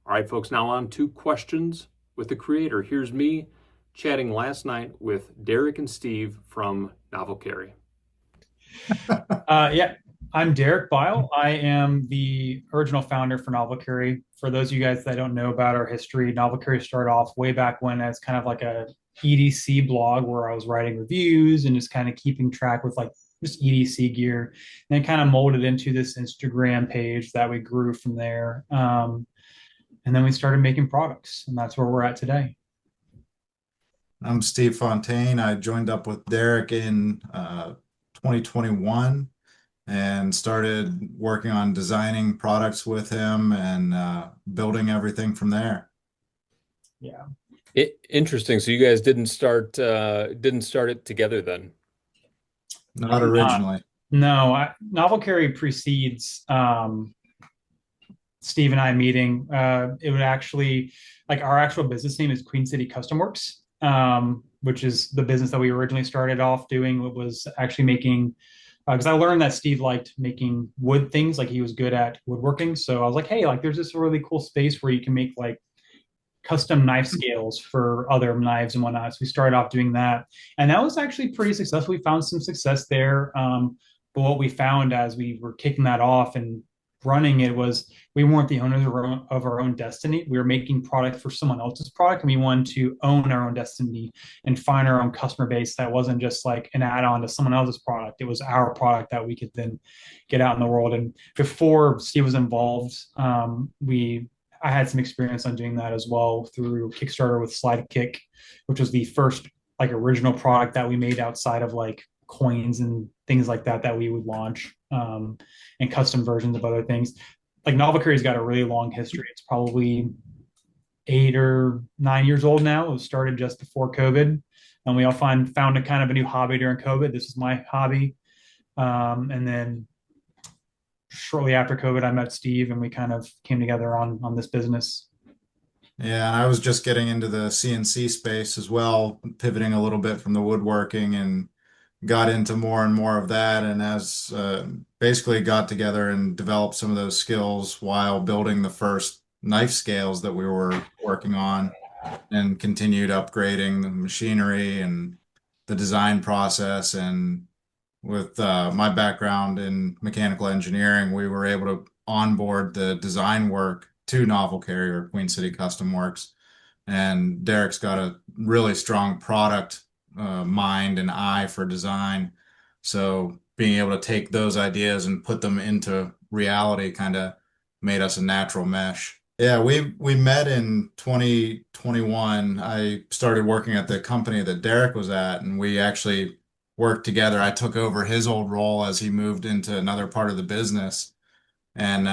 All right, folks, now on to questions with the creator. Here's me chatting last night with Derek and Steve from Novel Carry. Yeah, I'm Derek Bile. I am the original founder for Novel Carry. For those of you guys that don't know about our history, Novel Carry started off way back when as kind of like a EDC blog where I was writing reviews and just kind of keeping track with like just EDC gear. And then kind of molded into this Instagram page that we grew from there. And then we started making products, and that's where we're at today. I'm Steve Fontaine. I joined up with Derek in 2021 and started working on designing products with him and building everything from there. Yeah. Interesting. So you guys didn't start it together then? Not originally. No, Novel Carry precedes Steve and I meeting. It would actually, like, our actual business name is Queen City Custom Works, which is the business that we originally started off doing. It was actually making, because I learned that Steve liked making wood things, like he was good at woodworking. So I was like, hey, like there's this really cool space where you can make like custom knife scales for other knives and whatnot. So we started off doing that, and that was actually pretty successful. We found some success there. But what we found as we were kicking that off and running it was we weren't the owners of our own destiny. We were making product for someone else's product, and we wanted to own our own destiny and find our own customer base that wasn't just like an add-on to someone else's product. It was our product that we could then get out in the world. And before Steve was involved, we I had some experience on doing that as well through Kickstarter with Slide Kick, which was the first like original product that we made outside of like coins and things like that that we would launch, and custom versions of other things. Like Novel Carry's got a really long history. It's probably 8 or 9 years old now. It was started just before COVID, and we all found a kind of a new hobby during COVID. This is my hobby, and then shortly after COVID, I met Steve, and we kind of came together on this business. Yeah, and I was just getting into the CNC space as well, pivoting a little bit from the woodworking and got into more and more of that. And as basically got together and developed some of those skills while building the first knife scales that we were working on and continued upgrading the machinery and the design process. And with my background in mechanical engineering, we were able to onboard the design work to Novel Carrier Queen City Custom Works. And Derek's got a really strong product mind and eye for design. So being able to take those ideas and put them into reality kind of made us a natural mesh. Yeah, we met in 2021. I started working at the company that Derek was at, and we actually worked together. I took over his old role as he moved into another part of the business, and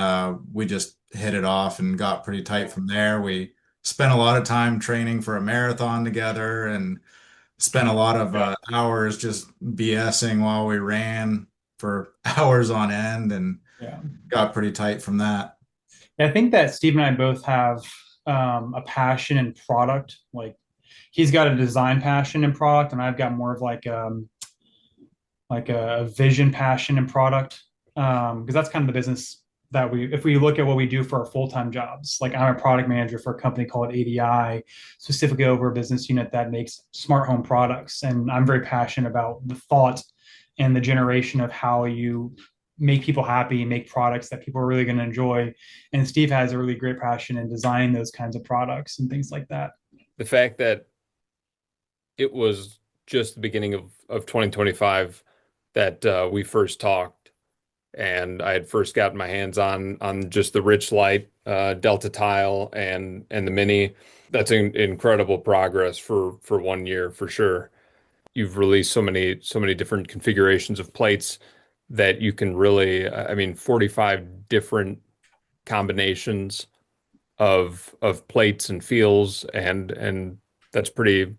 we just hit it off and got pretty tight from there. We spent a lot of time training for a marathon together and spent a lot of hours just BSing while we ran for hours on end and Yeah. got pretty tight from that. I think that Steve and I both have a passion in product. Like he's got a design passion in product, and I've got more of like a vision passion in product. Because that's kind of the business that if we look at what we do for our full-time jobs, like I'm a product manager for a company called ADI, specifically over a business unit that makes smart home products. And I'm very passionate about the thought and the generation of how you make people happy and make products that people are really going to enjoy. And Steve has a really great passion in designing those kinds of products and things like that. The fact that it was just the beginning of 2025 that we first talked, and I had first gotten my hands on just the Rich Light Delta Tile and the Mini. That's incredible progress for 1 year for sure. You've released so many different configurations of plates that you can really, I mean, 45 different combinations of plates and feels, and that's pretty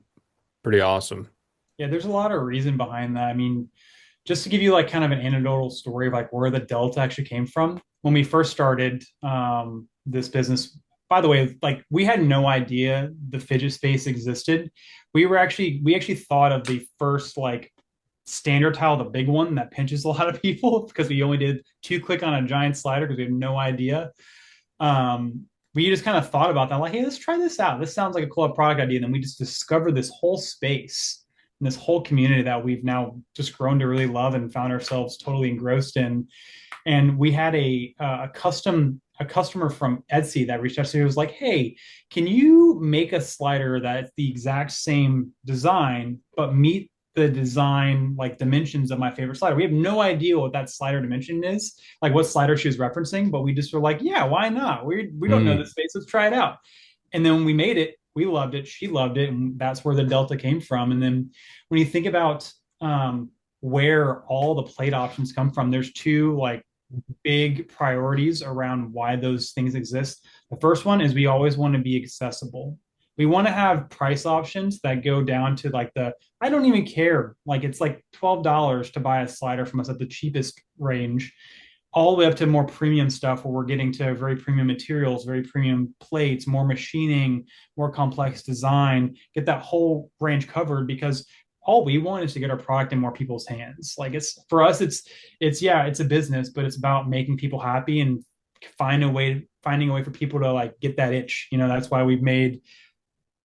awesome. Yeah, there's a lot of reason behind that. I mean, just to give you like kind of an anecdotal story of like where the Delta actually came from. When we first started this business, by the way, like we had no idea the fidget space existed. We actually thought of the first like standard tile, the big one that pinches a lot of people because we only did two click on a giant slider because we had no idea. Um, we just kind of thought about that, like, hey, let's try this out. This sounds like a cool product idea. And then we just discovered this whole space and this whole community that we've now just grown to really love and found ourselves totally engrossed in. And we had a customer from Etsy that reached out to me. Was like, hey, can you make a slider that's the exact same design but meet the design like dimensions of my favorite slider? We have no idea what that slider dimension is, like what slider she was referencing, but we just were like, yeah, why not? We don't know Mm, this space, let's try it out. And then when we made it, we loved it, she loved it, and that's where the delta came from. And then when you think about where all the plate options come from, there's two like big priorities around why those things exist. The first one is we always want to be accessible. We want to have price options that go down to like the, I don't even care. Like it's like $12 to buy a slider from us at the cheapest range, all the way up to more premium stuff where we're getting to very premium materials, very premium plates, more machining, more complex design, get that whole range covered because all we want is to get our product in more people's hands. Like it's for us, it's yeah, it's a business, but it's about making people happy and finding a way for people to like get that itch. You know, that's why we've made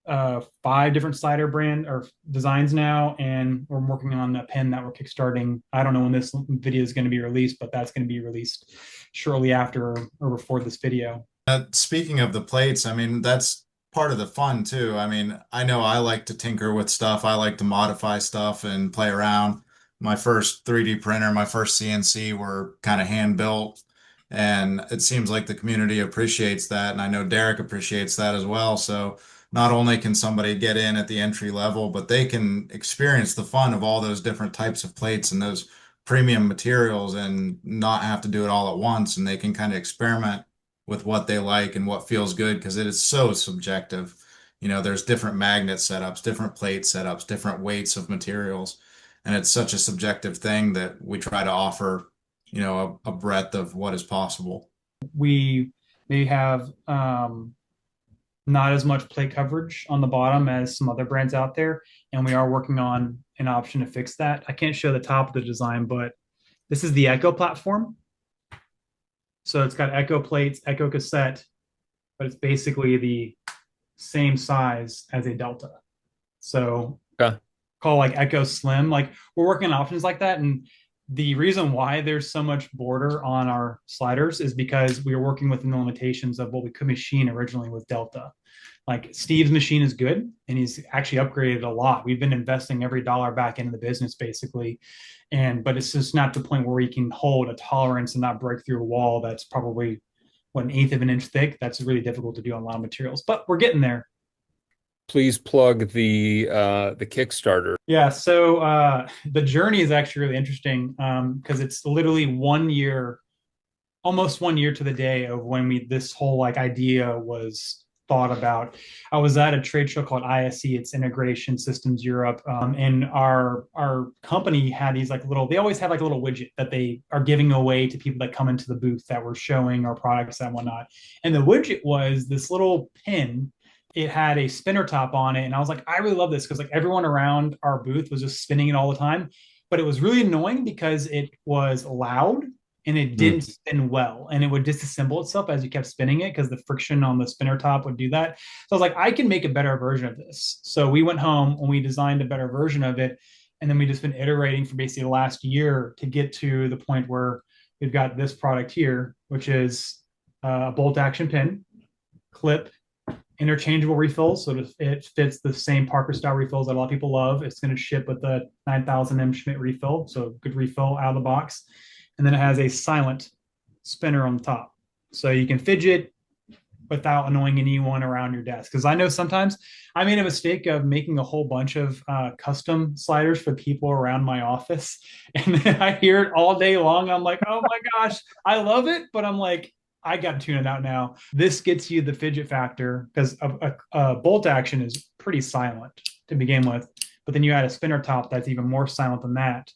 5 different slider brand or designs now, and we're working on a pen that we're kickstarting. I don't know when this video is going to be released, but that's going to be released shortly after or before this video. Speaking of the plates, I mean, that's part of the fun too. I mean, I know I like to tinker with stuff. I like to modify stuff and play around. My first 3D printer, my first CNC were kind of hand built. And it seems like the community appreciates that. And I know Derek appreciates that as well. So not only can somebody get in at the entry level, but they can experience the fun of all those different types of plates and those premium materials and not have to do it all at once. And they can kind of experiment with what they like and what feels good because it is so subjective. You know, there's different magnet setups, different plate setups, different weights of materials. And it's such a subjective thing that we try to offer, you know, a breadth of what is possible. We may have not as much plate coverage on the bottom as some other brands out there, and we are working on an option to fix that. I can't show the top of the design, but this is the Echo platform. So it's got Echo plates, Echo cassette, but it's basically the same size as a Delta. So okay. call like Echo Slim. Like we're working on options like that. And the reason why there's so much border on our sliders is because we were working within the limitations of what we could machine originally with Delta. Like Steve's machine is good and he's actually upgraded a lot. We've been investing every dollar back into the business basically. And but it's just not to the point where we can hold a tolerance and not break through a wall that's probably what, an eighth of an inch thick. That's really difficult to do on a lot of materials, but we're getting there. Please plug the Kickstarter. Yeah, so the journey is actually really interesting because it's literally 1 year, almost 1 year to the day of when we this whole like idea was thought about. I was at a trade show called ISE, it's Integration Systems Europe, and our company had these like little. They always have like a little widget that they are giving away to people that come into the booth that were showing our products and whatnot. And the widget was this little pin. It had a spinner top on it, and I was like, I really love this because like everyone around our booth was just spinning it all the time. But it was really annoying because it was loud and it Mm. didn't spin well and it would disassemble itself as you kept spinning it because the friction on the spinner top would do that. So I was like, I can make a better version of this. So we went home and we designed a better version of it. And then we just been iterating for basically the last year to get to the point where we've got this product here, which is a bolt action pin, clip, interchangeable refills. So it fits the same Parker style refills that a lot of people love. It's going to ship with the 9000 M Schmidt refill. So good refill out of the box. And then it has a silent spinner on the top. So you can fidget without annoying anyone around your desk. Because I know sometimes I made a mistake of making a whole bunch of custom sliders for people around my office. And then I hear it all day long. I'm like, oh my gosh, I love it. But I'm like, I got to tune it out now. This gets you the fidget factor because a bolt action is pretty silent to begin with. But then you add a spinner top that's even more silent than that.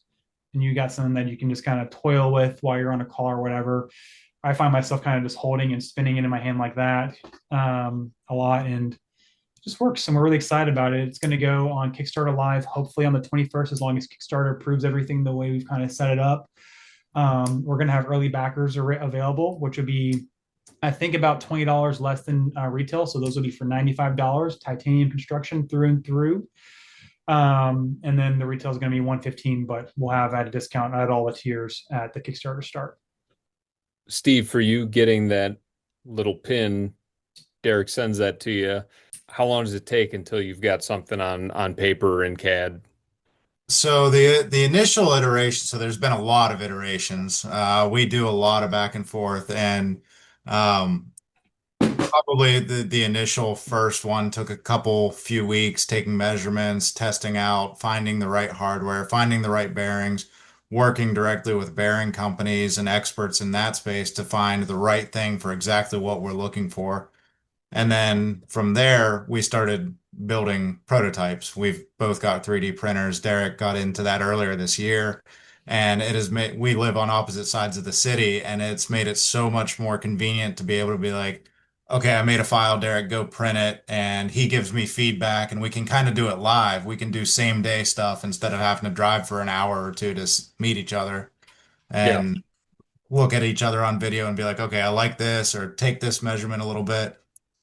And you got something that you can just kind of toil with while you're on a call or whatever. I find myself kind of just holding and spinning it in my hand like that a lot, and it just works. And we're really excited about it. It's going to go on Kickstarter Live, hopefully on the 21st, as long as Kickstarter approves everything the way we've kind of set it up. We're going to have early backers available, which would be I think about $20 less than retail. So those will be for $95, titanium construction through and through. And then the retail is going to be 115, but we'll have at a discount at all the tiers at the Kickstarter start. Steve, for you getting that little pin, Derek sends that to you. How long does it take until you've got something on paper and CAD? So the initial iteration, so there's been a lot of iterations. We do a lot of back and forth, and um, probably the initial first one took a couple few weeks, taking measurements, testing out, finding the right hardware, finding the right bearings, working directly with bearing companies and experts in that space to find the right thing for exactly what we're looking for. And then from there, we started building prototypes. We've both got 3D printers. Derek got into that earlier this year. And it has made, we live on opposite sides of the city, and it's made it so much more convenient to be able to be like, okay, I made a file, Derek, go print it. And he gives me feedback, and we can kind of do it live. We can do same day stuff instead of having to drive for an hour or two to meet each other Yeah. and look at each other on video and be like, okay, I like this, or take this measurement a little bit.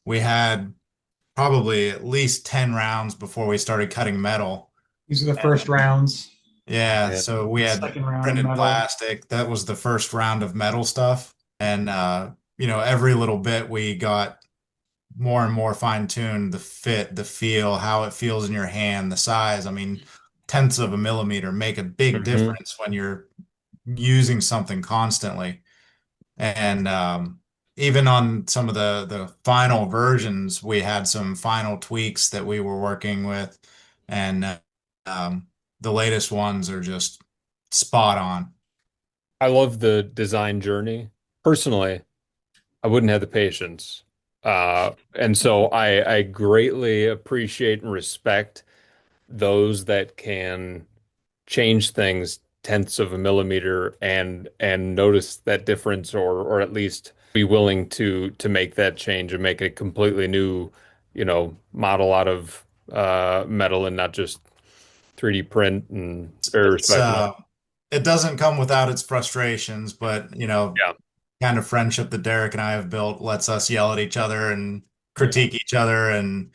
We had probably at least 10 rounds before we started cutting metal. These are the first rounds. Yeah, Yeah. so we had Second round of printed metal. plastic. That was the first round of metal stuff. And every little bit we got more and more fine-tuned, the fit, the feel, how it feels in your hand, the size. I mean, tenths of a millimeter make a big Hmm. difference when you're using something constantly. And even on some of the final versions, we had some final tweaks that we were working with, and um, the latest ones are just spot on. I love the design journey. Personally, I wouldn't have the patience. And so I greatly appreciate and respect those that can change things tenths of a millimeter and notice that difference or at least be willing to make that change and make a completely new, model out of metal and not just 3D print and very It's respectable. it doesn't come without its frustrations, but Yeah. kind of friendship that Derek and I have built lets us yell at each other and Yeah. critique each other and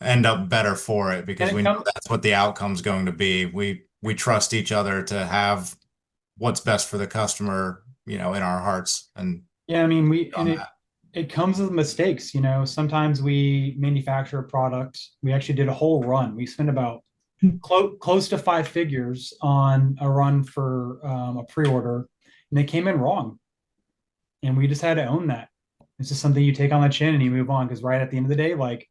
end up better for it And because it we know comes, that's what the outcome's going to be. We trust each other to have what's best for the customer, in our hearts and yeah, I mean, on that. it comes with mistakes, Sometimes we manufacture a product. We actually did a whole run. We spent about close to five figures on a run for a pre-order, and they came in wrong. And we just had to own that. It's just something you take on the chin and you move on. Because right at the end of the day, like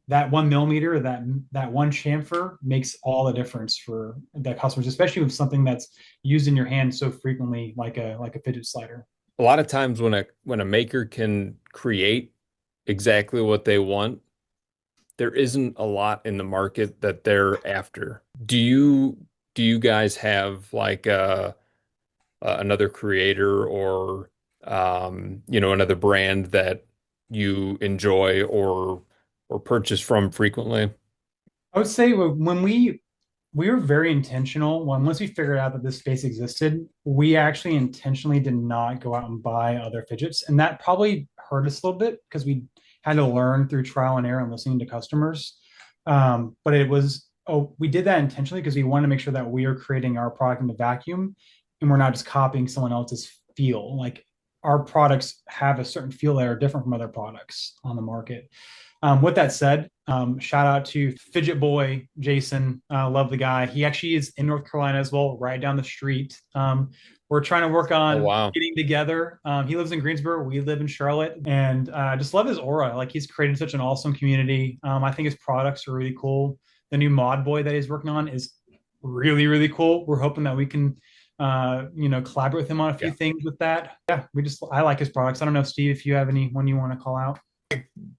that 1 millimeter, that one chamfer makes all the difference for the customers, especially with something that's used in your hand so frequently, like a fidget slider. A lot of times when a maker can create exactly what they want, there isn't a lot in the market that they're after. Do you guys have like another creator or another brand that you enjoy or purchase from frequently? I would say when we were very intentional. When once we figured out that this space existed, we actually intentionally did not go out and buy other fidgets, and that probably hurt us a little bit because we had to learn through trial and error and listening to customers. But it was we did that intentionally because we wanted to make sure that we are creating our product in the vacuum, and we're not just copying someone else's feel. Like our products have a certain feel that are different from other products on the market. With that said, shout out to Fidget Boy Jason. Love the guy. He actually is in North Carolina as well, right down the street. We're trying to work Oh on wow. getting together. He lives in Greensboro. We live in Charlotte, and just love his aura. Like he's created such an awesome community. I think his products are really cool. The new Mod Boy that he's working on is really, really cool. We're hoping that we can, collaborate with him on a few Yeah. things with that. Yeah, I like his products. I don't know, Steve, if you have any one you want to call out.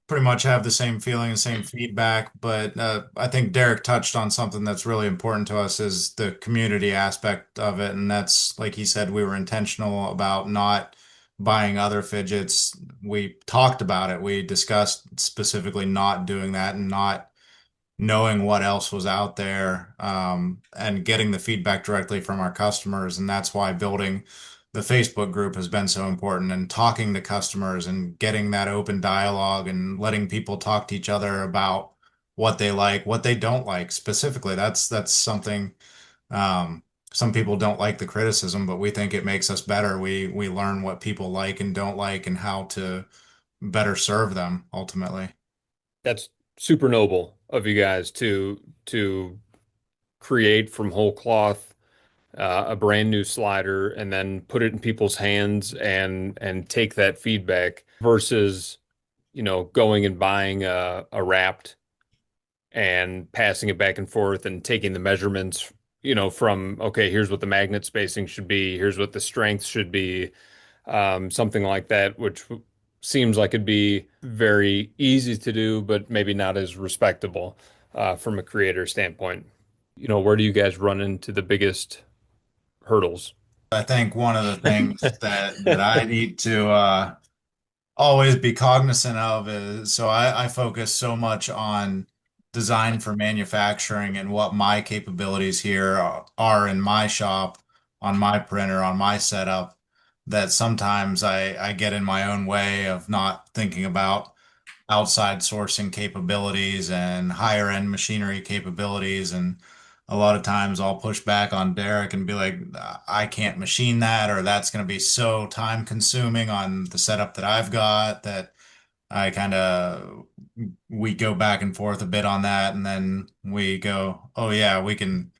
Pretty much have the same feeling and same feedback, but I think Derek touched on something that's really important to us is the community aspect of it. And that's, like he said, we were intentional about not buying other fidgets. We talked about it. We discussed specifically not doing that and not knowing what else was out there, and getting the feedback directly from our customers. And that's why building the Facebook group has been so important, and talking to customers and getting that open dialogue and letting people talk to each other about what they like, what they don't like specifically. That's something um, some people don't like the criticism, but we think it makes us better. We learn what people like and don't like and how to better serve them ultimately. That's super noble of you guys to create from whole cloth a brand new slider and then put it in people's hands and take that feedback versus, going and buying a wrapped and passing it back and forth and taking the measurements, from, okay, here's what the magnet spacing should be, here's what the strength should be, something like that, which seems like it'd be very easy to do, but maybe not as respectable from a creator standpoint. Where do you guys run into the biggest hurdles? I think one of the things that I need to always be cognizant of is so I focus so much on design for manufacturing and what my capabilities here are in my shop, on my printer, on my setup, that sometimes I get in my own way of not thinking about outside sourcing capabilities and higher end machinery capabilities. And a lot of times I'll push back on Derek and be like, I can't machine that, or that's going to be so time consuming on the setup that I've got that I kind of, we go back and forth a bit on that. And then we go, oh yeah, we can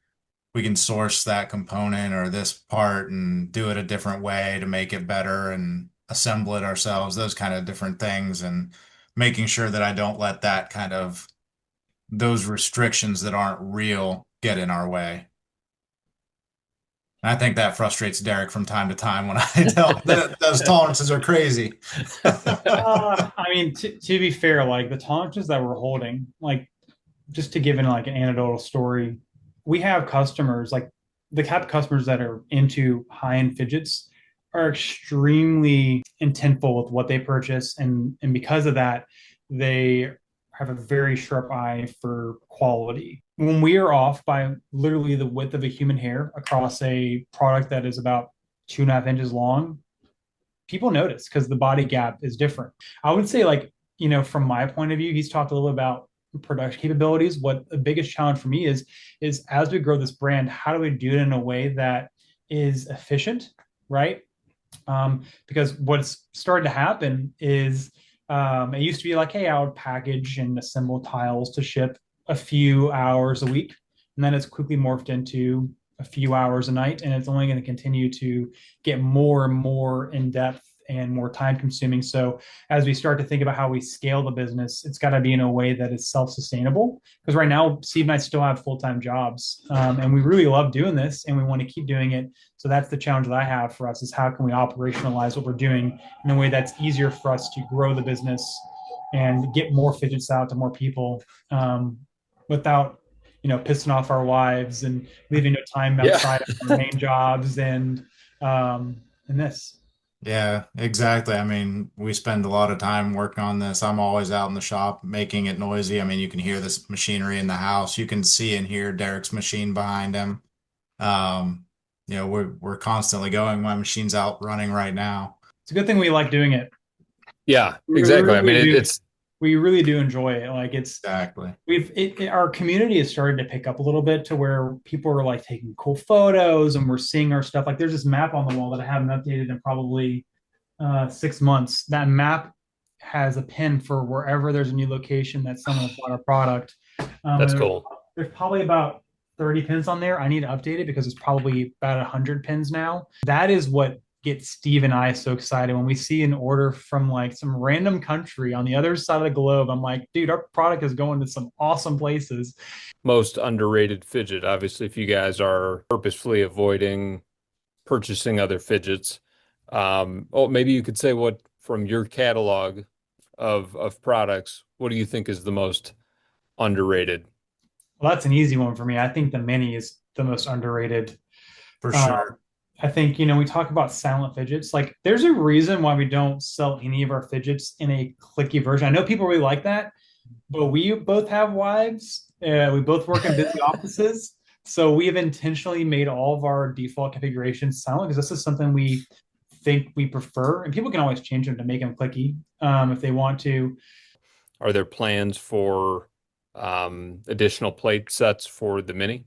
source that component or this part and do it a different way to make it better and assemble it ourselves, those kind of different things, and making sure that I don't let that kind of those restrictions that aren't real get in our way. And I think that frustrates Derek from time to time when I tell him that those tolerances are crazy. I mean, to be fair, like the tolerances that we're holding, like just to give in like an anecdotal story, we have customers like the type of customers that are into high-end fidgets are extremely intentful with what they purchase, and because of that, they have a very sharp eye for quality. When we are off by literally the width of a human hair across a product that is about 2.5 inches long, people notice because the body gap is different. I would say, like, from my point of view, he's talked a little about production capabilities. What the biggest challenge for me is as we grow this brand, how do we do it in a way that is efficient, right? Because what's started to happen is it used to be like, hey, I would package and assemble tiles to ship a few hours a week. And then it's quickly morphed into a few hours a night. And it's only going to continue to get more and more in depth and more time consuming. So as we start to think about how we scale the business, it's got to be in a way that is self-sustainable. Because right now, Steve and I still have full-time jobs, and we really love doing this, and we want to keep doing it. So that's the challenge that I have for us: is how can we operationalize what we're doing in a way that's easier for us to grow the business and get more fidgets out to more people, without pissing off our wives and leaving no time Yeah. outside of our main jobs and this. Yeah, exactly. I mean, we spend a lot of time working on this. I'm always out in the shop making it noisy. I mean, you can hear this machinery in the house. You can see and hear Derek's machine behind him. Um, we're constantly going. My machine's out running right now. It's a good thing we like doing it. Yeah, We exactly. I mean, really do. it's We really do enjoy it. Like Exactly. our community has started to pick up a little bit to where people are like taking cool photos and we're seeing our stuff. Like there's this map on the wall that I haven't updated in probably 6 months. That map has a pin for wherever there's a new location that someone has bought our product. that's And cool. there's probably about 30 pins on there. I need to update it because it's probably about 100 pins now. That is what gets Steve and I so excited when we see an order from like some random country on the other side of the globe. I'm like, dude, our product is going to some awesome places. Most underrated fidget. Obviously, if you guys are purposefully avoiding purchasing other fidgets, oh, maybe you could say what from your catalog of products, what do you think is the most underrated? Well, that's an easy one for me. I think the mini is the most underrated. For Uh, sure. I think, we talk about silent fidgets. Like, there's a reason why we don't sell any of our fidgets in a clicky version. I know people really like that, but we both have wives. We both work in busy offices. So we have intentionally made all of our default configurations silent because this is something we think we prefer, and people can always change them to make them clicky if they want to. Are there plans for additional plate sets for the Mini?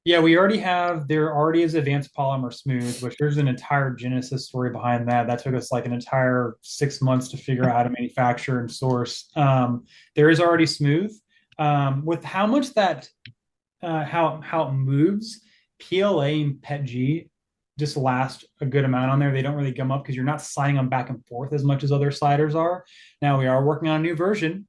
Yeah, we already have. There already is advanced polymer smooth, which there's an entire genesis story behind that. That took us like an entire 6 months to figure out how to manufacture and source. There is already smooth. With how much that how it moves, PLA and PETG just last a good amount on there. They don't really gum up because you're not sliding them back and forth as much as other sliders are. Now we are working on a new version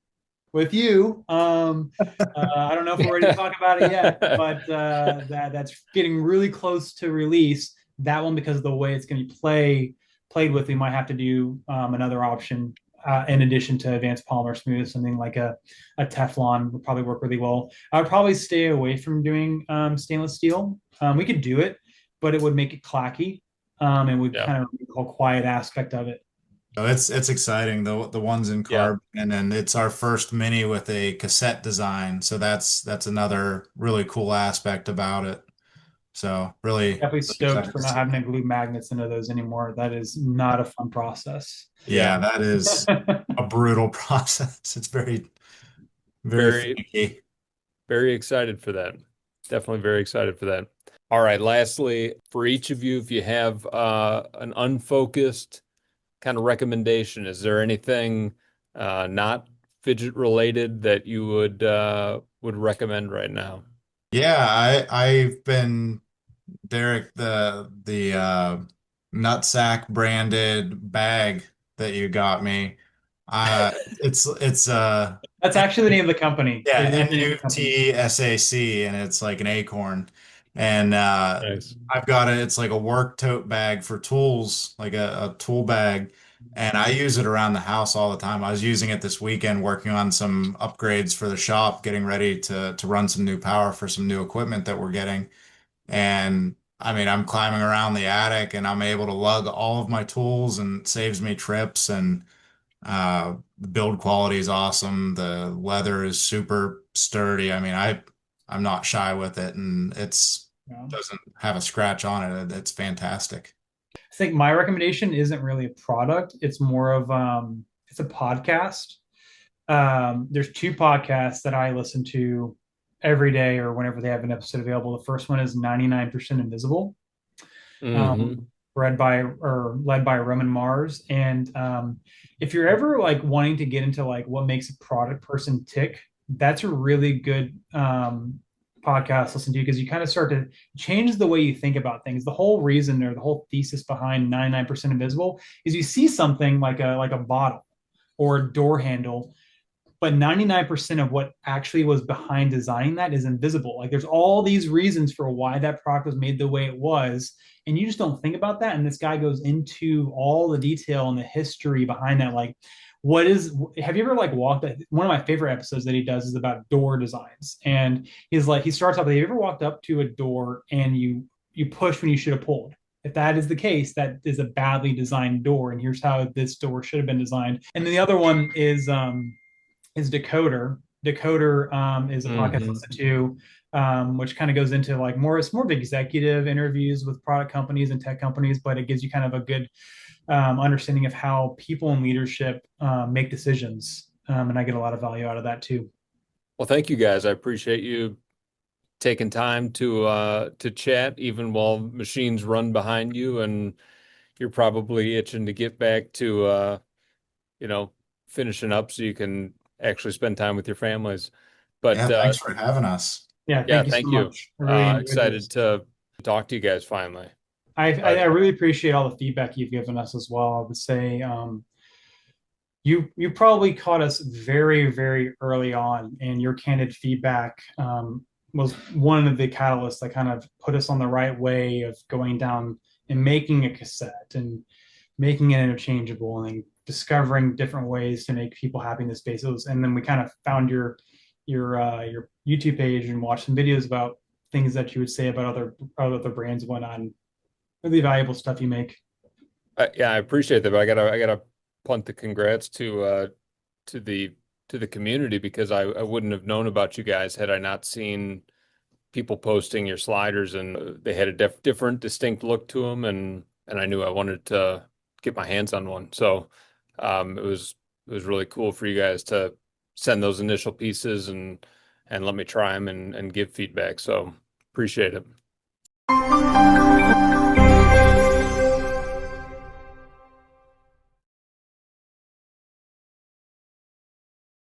with you. I don't know if we're ready to talk about it yet, but that's getting really close to release. That one, because of the way it's going to be played with, we might have to do another option in addition to advanced polymer smooth. Something like a Teflon would probably work really well. I would probably stay away from doing stainless steel. We could do it, but it would make it clacky, and would Yeah. kind of the whole quiet aspect of it. No, it's exciting. The ones in Yeah. carb, and then it's our first Mini with a cassette design. So that's another really cool aspect about it. So really, Definitely really stoked excited for to not see having that. to glue magnets into those anymore. That is not a fun process. Yeah. Yeah, that is a brutal process. It's very Very, finicky. very excited for that. Definitely very excited for that. All right. Lastly, for each of you, if you have an unfocused kind of recommendation, is there anything not fidget related that you would recommend right now? Yeah, I've been Derek, the nutsack branded bag that you got me. It's That's actually the name of the company. yeah, It is the name of the company. NUTSAC, and it's like an acorn. And Nice. I've got it, it's like a work tote bag for tools, like a tool bag. And I use it around the house all the time. I was using it this weekend working on some upgrades for the shop, getting ready to run some new power for some new equipment that we're getting. And I mean, I'm climbing around the attic and I'm able to lug all of my tools and it saves me trips. And the build quality is awesome. The leather is super sturdy. I mean, I'm not shy with it, and it's Yeah. doesn't have a scratch on it. It's fantastic. I think my recommendation isn't really a product. It's more of it's a podcast. There's two podcasts that I listen to every day or whenever they have an episode available. The first one is 99% Invisible, Hmm. read by or led by Roman Mars. And if you're ever like wanting to get into like what makes a product person tick, that's a really good podcast to listen to because you kind of start to change the way you think about things. The whole reason or the whole thesis behind 99% Invisible is you see something like a bottle or a door handle, but 99% of what actually was behind designing that is invisible. Like there's all these reasons for why that product was made the way it was, and you just don't think about that. And this guy goes into all the detail and the history behind that. Like, what is? Have you ever like walked? One of my favorite episodes that he does is about door designs, and he's like, he starts off with, "Have you ever walked up to a door and you push when you should have pulled?" If that is the case, that is a badly designed door, and here's how this door should have been designed. And then the other one is Decoder. Decoder is a podcast I Hmm. listen to, which kind of goes into like it's more of executive interviews with product companies and tech companies, but it gives you kind of a good understanding of how people in leadership make decisions. And I get a lot of value out of that too. Well, thank you guys. I appreciate you taking time to chat even while machines run behind you and you're probably itching to get back to you know, finishing up so you can actually spend time with your families. But Yeah, thanks for having us. Yeah, yeah, thank you so thank you. much. I really enjoyed Excited this. to talk to you guys finally. I But really appreciate all the feedback you've given us as well. I would say you probably caught us very early on, and your candid feedback was one of the catalysts that kind of put us on the right way of going down and making a cassette and making it interchangeable and discovering different ways to make people happy in the spaces. And then we kind of found your YouTube page and watched some videos about things that you would say about other brands and whatnot. And really valuable stuff you make. yeah, I appreciate that. But I gotta punt the congrats to the to the community because I wouldn't have known about you guys had I not seen people posting your sliders, and they had a different, distinct look to them, and I knew I wanted to get my hands on one. So it was really cool for you guys to send those initial pieces and let me try them and give feedback. So appreciate it.